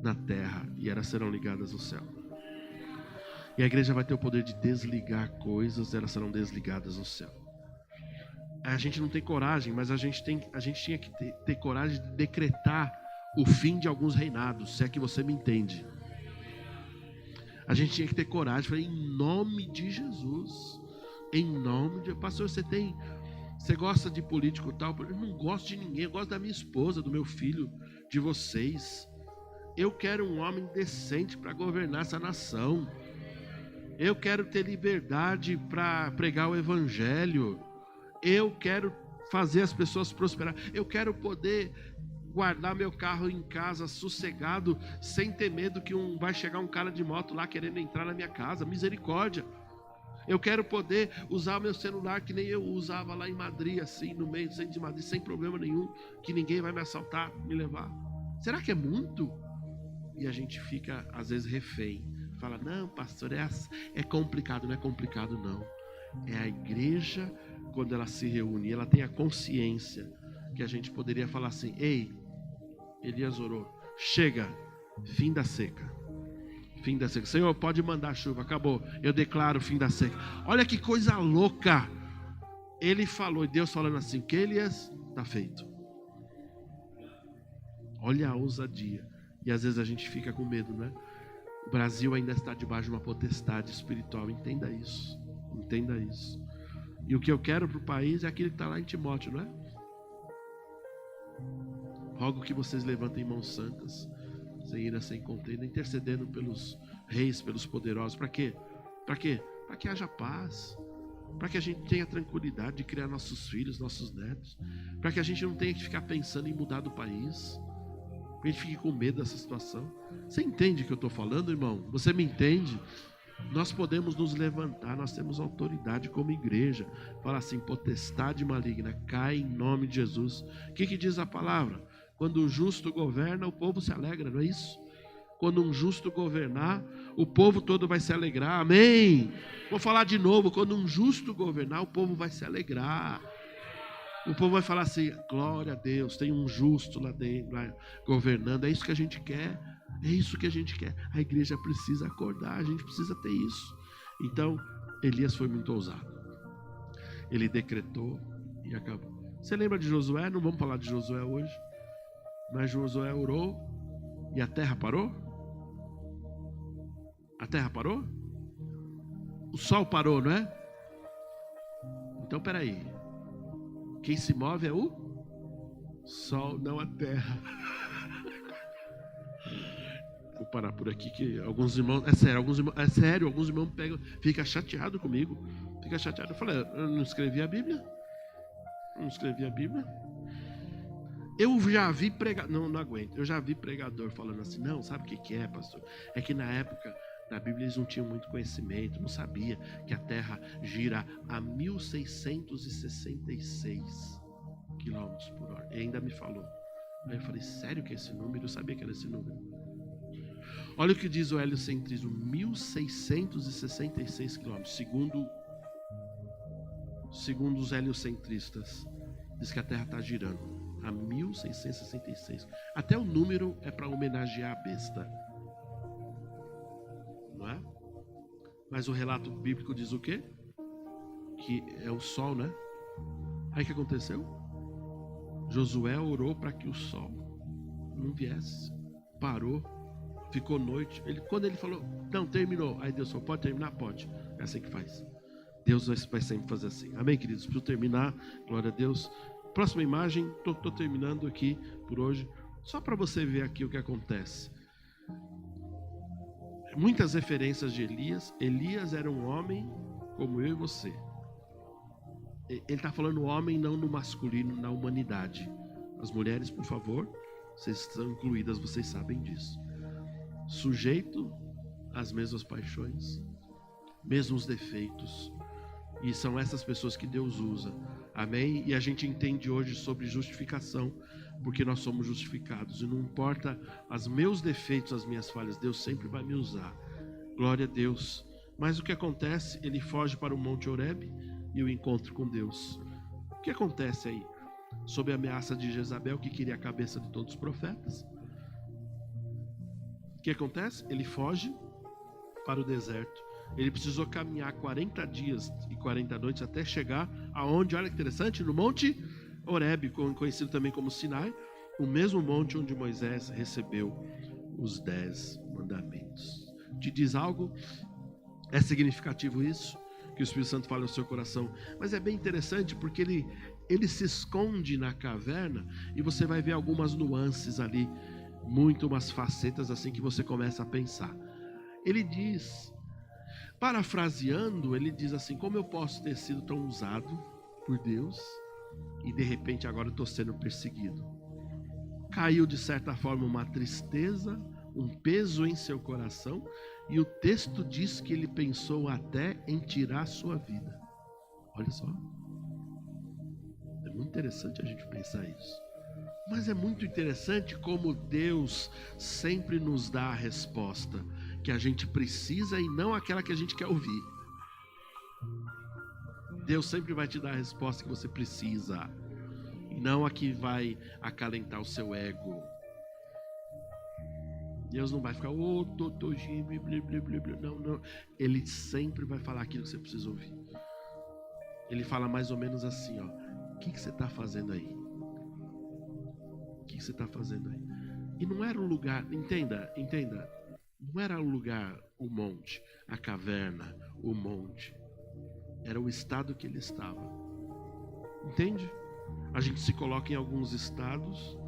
na terra e elas serão ligadas no céu. E a igreja vai ter o poder de desligar coisas, elas serão desligadas no céu. A gente não tem coragem, mas a gente tinha que ter coragem de decretar o fim de alguns reinados, se é que você me entende. A gente tinha que ter coragem, falei, em nome de Jesus, em nome de... Pastor, você gosta de político tal? Eu não gosto de ninguém, eu gosto da minha esposa, do meu filho, de vocês. Eu quero um homem decente para governar essa nação. Eu quero ter liberdade para pregar o evangelho. Eu quero fazer as pessoas prosperar. Eu quero poder guardar meu carro em casa sossegado, sem ter medo que vai chegar um cara de moto lá querendo entrar na minha casa. Misericórdia. Eu quero poder usar o meu celular que nem eu usava lá em Madrid, assim, no meio do centro de Madrid, sem problema nenhum, que ninguém vai me assaltar, me levar. Será que é muito? E a gente fica, às vezes, refém. Fala, não, pastor, é complicado. Não é complicado, não. É a igreja, quando ela se reúne, ela tem a consciência que a gente poderia falar assim, ei, Elias orou, chega, fim da seca. Fim da seca. Senhor, pode mandar chuva, acabou. Eu declaro o fim da seca. Olha que coisa louca. Ele falou, e Deus falando assim, que Elias está feito. Olha a ousadia. E às vezes a gente fica com medo, né? O Brasil ainda está debaixo de uma potestade espiritual. Entenda isso. Entenda isso. E o que eu quero para o país é aquilo que está lá em Timóteo, não é? Rogo que vocês levantem mãos santas, sem ira, sem contenda, intercedendo pelos reis, pelos poderosos. Para quê? Para quê? Para que haja paz. Para que a gente tenha tranquilidade de criar nossos filhos, nossos netos. Para que a gente não tenha que ficar pensando em mudar do país. Para que a gente fique com medo dessa situação. Você entende o que eu estou falando, irmão? Você me entende? Nós podemos nos levantar, nós temos autoridade como igreja. Fala assim, potestade maligna, cai em nome de Jesus. O que diz a palavra? Quando o justo governa, o povo se alegra, não é isso? Quando um justo governar, o povo todo vai se alegrar, amém? Vou falar de novo, quando um justo governar, o povo vai se alegrar. O povo vai falar assim, glória a Deus, tem um justo lá dentro, lá governando, é isso que a gente quer. É isso que a gente quer. A igreja precisa acordar, a gente precisa ter isso. Então, Elias foi muito ousado. Ele decretou e acabou. Você lembra de Josué? Não vamos falar de Josué hoje. Mas Josué orou e a terra parou? A terra parou? O sol parou, não é? Então, peraí. Quem se move é o sol, não a terra. Vou parar por aqui que alguns irmãos, alguns irmãos pegam, fica chateado comigo, fica chateado. Eu falei, eu não escrevi a Bíblia. Eu já vi pregador, não aguento. Eu já vi pregador falando assim, não, sabe o que é, pastor? É que na época da Bíblia eles não tinham muito conhecimento, não sabia que a Terra gira a 1666 quilômetros por hora. E ainda me falou. Aí eu falei, sério que é esse número? Eu sabia que era esse número. Olha o que diz o heliocentrismo, 1666 quilômetros, segundo os heliocentristas. Diz que a Terra está girando a 1666. Até o número é para homenagear a besta. Não é? Mas o relato bíblico diz o quê? Que é o sol, né? Aí o que aconteceu? Josué orou para que o sol não viesse. Parou. Ficou noite. Quando ele falou, não, terminou. Aí Deus falou, pode terminar? Pode. É assim que faz. Deus vai sempre fazer assim. Amém, queridos? Preciso terminar. Glória a Deus. Próxima imagem. Estou terminando aqui por hoje. Só para você ver aqui o que acontece. Muitas referências de Elias. Elias era um homem como eu e você. Ele está falando homem não no masculino, na humanidade. As mulheres, por favor, vocês estão incluídas, vocês sabem disso. Sujeito às mesmas paixões, mesmos defeitos. E são essas pessoas que Deus usa. Amém? E a gente entende hoje sobre justificação, porque nós somos justificados. E não importa os meus defeitos, as minhas falhas, Deus sempre vai me usar. Glória a Deus. Mas o que acontece? Ele foge para o Monte Horebe e o encontro com Deus. O que acontece aí? Sob a ameaça de Jezabel, que queria a cabeça de todos os profetas. O que acontece? Ele foge para o deserto. Ele precisou caminhar 40 dias e 40 noites até chegar aonde, olha que interessante, no Monte Horebe, conhecido também como Sinai, o mesmo monte onde Moisés recebeu os 10 mandamentos. Te diz algo? É significativo isso? Que o Espírito Santo fala no seu coração. Mas é bem interessante porque ele se esconde na caverna e você vai ver algumas nuances ali, muito umas facetas assim que você começa a pensar. Ele diz, parafraseando, ele diz assim, como eu posso ter sido tão usado por Deus e de repente agora eu estou sendo perseguido? Caiu de certa forma uma tristeza, um peso em seu coração, e o texto diz que ele pensou até em tirar a sua vida. Olha só. É muito interessante a gente pensar isso. Mas é muito interessante como Deus sempre nos dá a resposta que a gente precisa e não aquela que a gente quer ouvir. Deus sempre vai te dar a resposta que você precisa e não a que vai acalentar o seu ego. Deus não vai ficar, não. Ele sempre vai falar aquilo que você precisa ouvir. Ele fala mais ou menos assim, ó. O que você está fazendo aí? O que você está fazendo aí? E não era um lugar, entenda. Não era um lugar, o monte, a caverna, o monte. Era o estado que ele estava. Entende? A gente se coloca em alguns estados.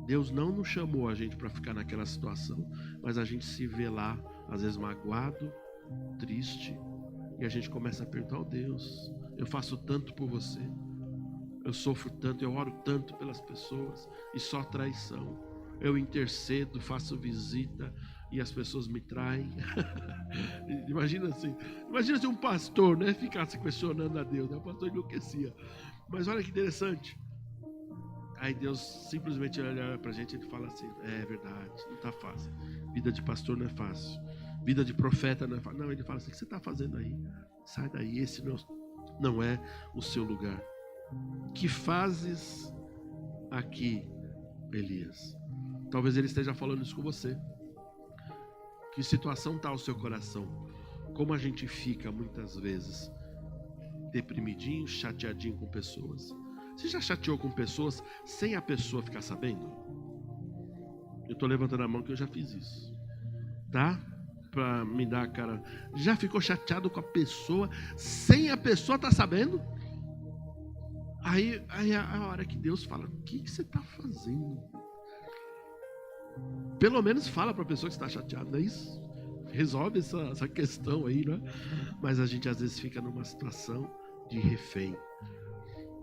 Deus não nos chamou a gente para ficar naquela situação, mas a gente se vê lá, às vezes magoado, triste, e a gente começa a perguntar, Deus, eu faço tanto por você, eu sofro tanto, eu oro tanto pelas pessoas, e só traição. Eu intercedo, faço visita, e as pessoas me traem. Imagina se um pastor, né, ficasse questionando a Deus, né? O pastor enlouquecia. Mas olha que interessante. Aí Deus simplesmente olha pra gente e ele fala assim, é verdade, não tá fácil. Vida de pastor não é fácil. Vida de profeta não é fácil. Não, ele fala assim, o que você está fazendo aí? Sai daí, esse não é o seu lugar. Que fazes aqui, Elias? Talvez ele esteja falando isso com você. Que situação está o seu coração? Como a gente fica muitas vezes deprimidinho, chateadinho com pessoas. Você já chateou com pessoas sem a pessoa ficar sabendo? Eu estou levantando a mão que eu já fiz isso. Tá? Para me dar a cara. Já ficou chateado com a pessoa sem a pessoa estar sabendo? Aí a hora que Deus fala, o que você está fazendo? Pelo menos fala para a pessoa que está chateada, não é isso? Resolve essa questão aí, né? Mas a gente às vezes fica numa situação de refém.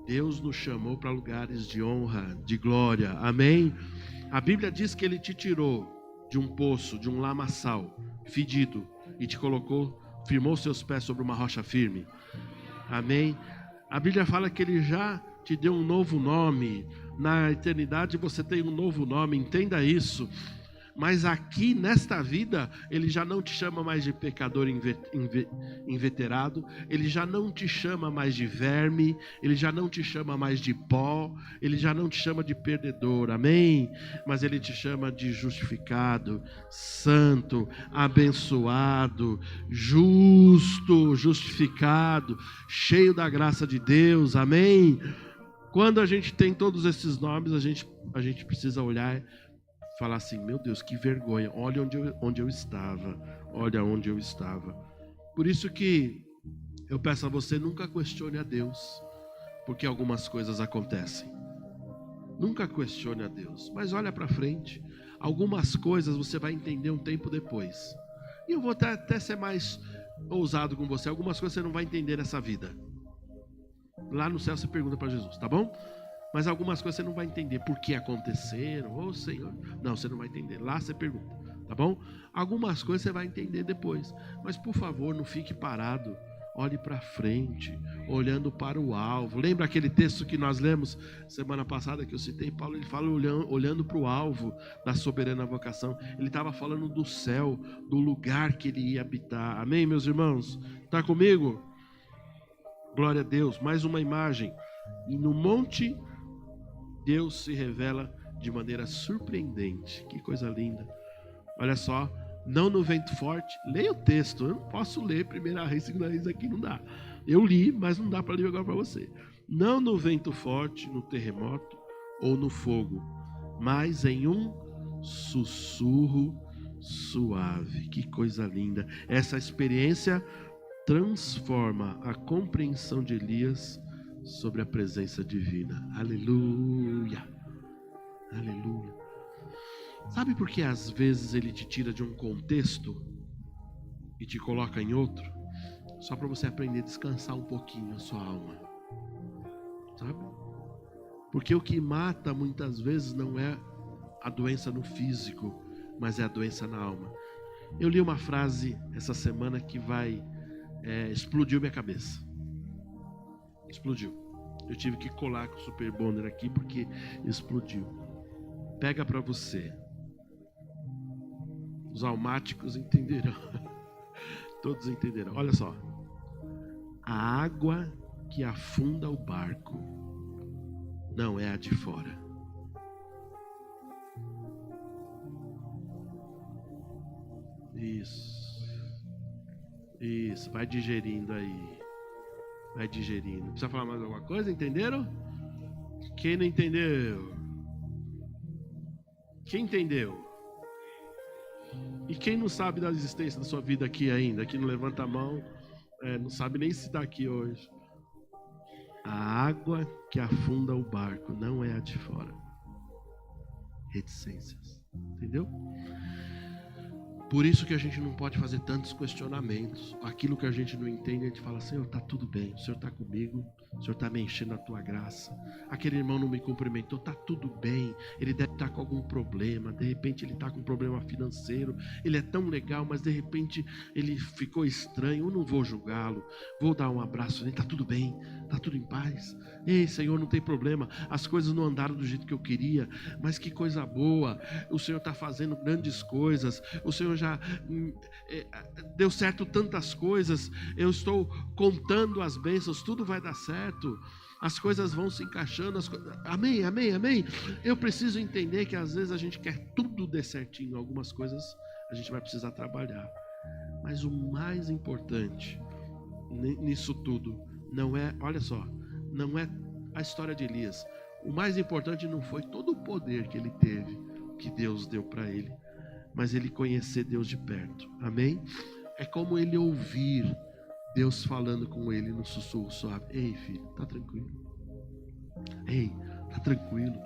Deus nos chamou para lugares de honra, de glória, amém? A Bíblia diz que Ele te tirou de um poço, de um lamaçal fedido e te colocou, firmou seus pés sobre uma rocha firme, amém? A Bíblia fala que Ele já te deu um novo nome, na eternidade você tem um novo nome, entenda isso. Mas aqui, nesta vida, Ele já não te chama mais de pecador inveterado, Ele já não te chama mais de verme, Ele já não te chama mais de pó, Ele já não te chama de perdedor, amém? Mas Ele te chama de justificado, santo, abençoado, justo, justificado, cheio da graça de Deus, amém? Quando a gente tem todos esses nomes, a gente precisa olhar, falar assim, meu Deus, que vergonha, olha onde eu estava, olha onde eu estava. Por isso que eu peço a você, nunca questione a Deus, porque algumas coisas acontecem. Nunca questione a Deus, mas olha para frente. Algumas coisas você vai entender um tempo depois. E eu vou até ser mais ousado com você, algumas coisas você não vai entender nessa vida. Lá no céu você pergunta para Jesus, tá bom? Mas algumas coisas você não vai entender por que aconteceram, ô Senhor. Não, você não vai entender. Lá você pergunta, tá bom? Algumas coisas você vai entender depois. Mas por favor, não fique parado. Olhe para frente, olhando para o alvo. Lembra aquele texto que nós lemos semana passada que eu citei? Paulo, ele fala olhando para o alvo da soberana vocação. Ele estava falando do céu, do lugar que ele ia habitar. Amém, meus irmãos? Está comigo? Glória a Deus. Mais uma imagem. E no monte Deus se revela de maneira surpreendente. Que coisa linda. Olha só, não no vento forte. Leia o texto. Eu não posso ler primeira reis, segunda reis aqui, não dá. Eu li, mas não dá para ler agora para você. Não no vento forte, no terremoto ou no fogo, mas em um sussurro suave. Que coisa linda. Essa experiência transforma a compreensão de Elias sobre a presença divina. Aleluia. Aleluia. Sabe por que às vezes ele te tira de um contexto e te coloca em outro? Só para você aprender a descansar um pouquinho a sua alma. Sabe? Porque o que mata muitas vezes não é a doença no físico, mas é a doença na alma. Eu li uma frase essa semana que explodiu minha cabeça. Explodiu. Eu tive que colar com o Super Bonder aqui porque explodiu. Pega para você. Os almáticos entenderão. Todos entenderão. Olha só. A água que afunda o barco não é a de fora. Isso. Vai digerindo aí. Vai digerindo. Precisa falar mais alguma coisa? Entenderam? Quem não entendeu? Quem entendeu? E quem não sabe da existência da sua vida aqui ainda? Que não levanta a mão, não sabe nem se está aqui hoje. A água que afunda o barco não é a de fora. Reticências. Entendeu? Por isso que a gente não pode fazer tantos questionamentos. Aquilo que a gente não entende, a gente fala, Senhor, está tudo bem, o Senhor está comigo, o Senhor está me enchendo a tua graça. Aquele irmão não me cumprimentou, está tudo bem, ele deve estar com algum problema, de repente ele está com um problema financeiro, ele é tão legal, mas de repente ele ficou estranho, eu não vou julgá-lo, vou dar um abraço nele, está tudo bem, está tudo em paz. Ei, Senhor, não tem problema, as coisas não andaram do jeito que eu queria, mas que coisa boa, o Senhor está fazendo grandes coisas, o Senhor já deu certo tantas coisas, eu estou contando as bênçãos, tudo vai dar certo, as coisas vão se encaixando, amém, amém, amém. Eu preciso entender que às vezes a gente quer tudo dar certinho, algumas coisas a gente vai precisar trabalhar, mas o mais importante nisso tudo não é, olha só, não é a história de Elias, o mais importante não foi todo o poder que ele teve, que Deus deu para ele, mas ele conhecer Deus de perto, amém? É como ele ouvir Deus falando com ele no sussurro suave. Ei, filho, tá tranquilo. Ei, tá tranquilo.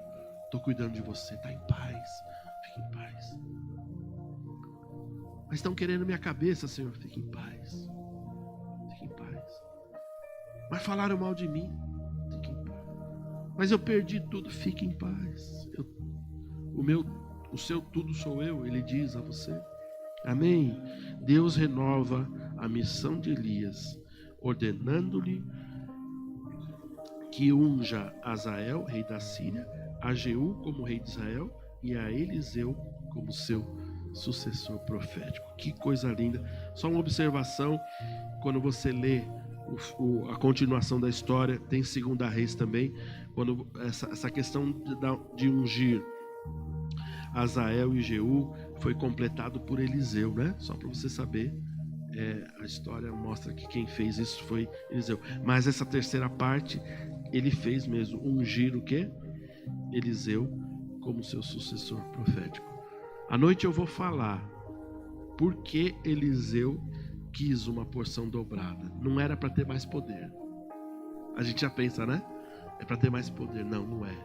Tô cuidando de você, tá em paz. Fique em paz. Mas estão querendo minha cabeça, Senhor. Fique em paz. Fique em paz. Mas falaram mal de mim. Fique em paz. Mas eu perdi tudo. Fique em paz. O seu tudo sou eu, ele diz a você. Amém? Deus renova a missão de Elias, ordenando-lhe que unja Azael, rei da Síria, a Jeú como rei de Israel e a Eliseu como seu sucessor profético. Que coisa linda. Só uma observação, quando você lê a continuação da história, tem 2 Reis também, quando essa questão de ungir Azael e Jeú foi completado por Eliseu, né? Só para você saber, a história mostra que quem fez isso foi Eliseu. Mas essa terceira parte, ele fez mesmo, ungir o quê? Eliseu como seu sucessor profético. À noite eu vou falar por que Eliseu quis uma porção dobrada. Não era para ter mais poder. A gente já pensa, né? É para ter mais poder. Não, não é.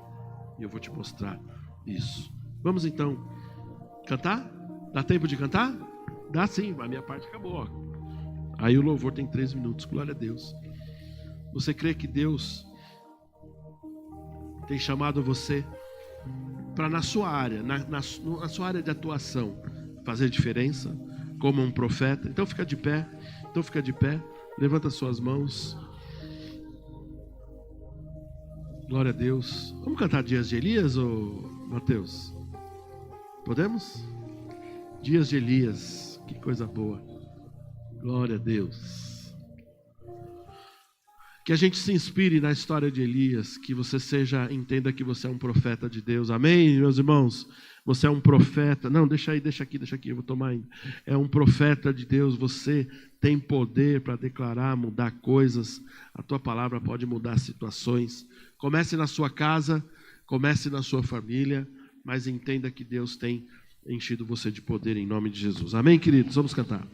E eu vou te mostrar isso. Vamos então cantar? Dá tempo de cantar? Dá sim, a minha parte acabou. Ó. Aí o louvor tem 3 minutos, glória a Deus. Você crê que Deus tem chamado você para na sua área, na sua área de atuação, fazer diferença como um profeta? Então fica de pé, levanta suas mãos. Glória a Deus. Vamos cantar Dias de Elias, ou Mateus? Podemos? Dias de Elias, que coisa boa. Glória a Deus. Que a gente se inspire na história de Elias, que você entenda que você é um profeta de Deus. Amém, meus irmãos? Você é um profeta. Não, deixa aqui, eu vou tomar ainda. É um profeta de Deus, você tem poder para declarar, mudar coisas. A tua palavra pode mudar situações. Comece na sua casa, comece na sua família, mas entenda que Deus tem enchido você de poder em nome de Jesus. Amém, queridos? Vamos cantar.